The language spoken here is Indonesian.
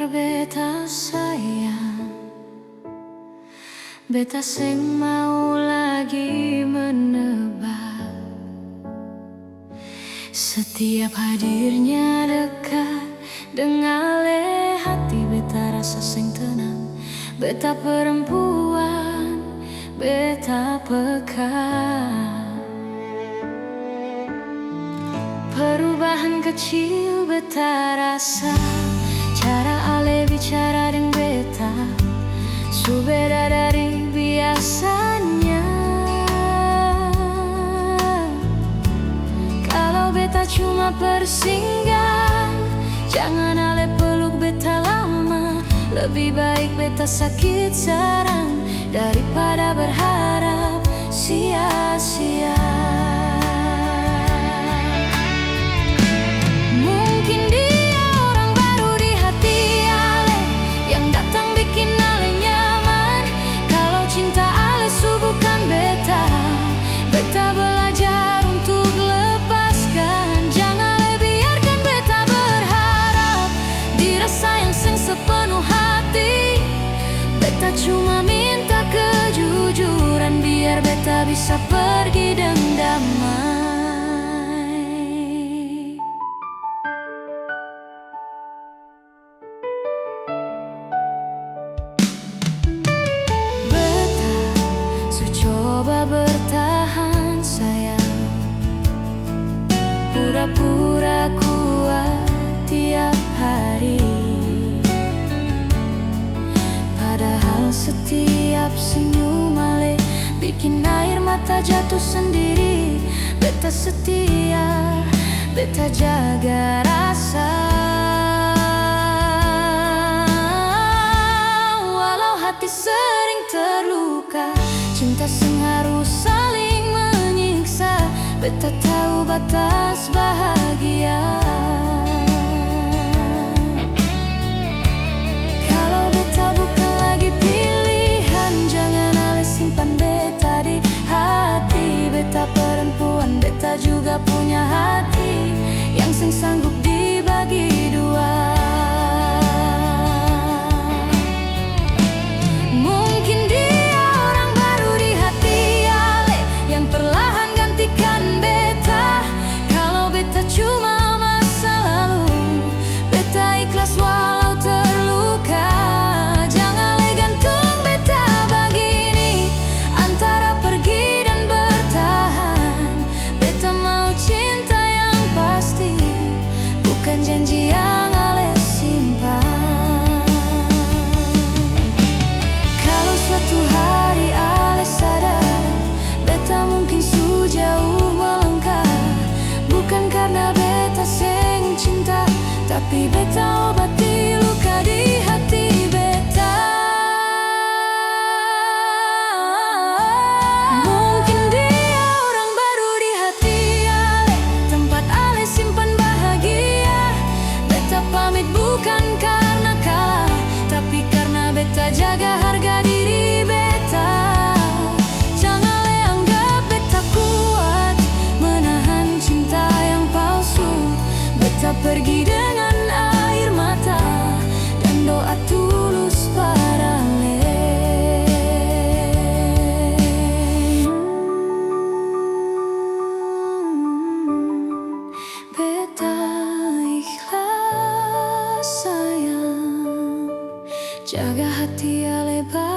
kabar beta sayang? Beta seng mau lagi menebak. Setiap hadirnya dekat dengan hati beta rasa seng tenang. Beta perempuan, beta peka. Perubahan kecil beta rasa, cara ale bicara dengan beta su beda dari biasanya. Kalau beta cuma persinggahan, jangan ale peluk beta lama. Lebih baik beta sakit sarang daripada berharap sia-sia. Cuma minta kejujuran biar beta bisa pergi dengan damai. Beta su coba bertahan sayang, pura-pura kuat tiap hari. Setiap senyum ale bikin air mata jatuh sendiri. Beta setia, beta jaga rasa. Walau hati sering terluka, cinta seng harus saling menyiksa. Beta tahu batas bahagia. Beta perempuan, beta juga punya hati yang seng sanggup dibagi dua. Mungkin dia orang baru di hati ale yang perlahan gantikan beta. Kalau beta cuma masa lalu, beta ikhlas walau terluka. Jangan ale gantung beta begini antara pergi janji yang ale simpan. Kalau suatu hari ale sadar beta mungkin su jauh melangkah, bukan karena beta seng cinta, tapi beta obati luka di hati beta. Mungkin dia orang baru di hati ale, tempat ale simpan bahagia. Pamit bukan karena kalah, tapi karena beta jaga harga diri beta. Jangan le anggap beta kuat menahan cinta yang palsu. Beta pergi dengan air mata dan doa tulus pada le. Beta ikhlas sayang, jaga hati ale baik.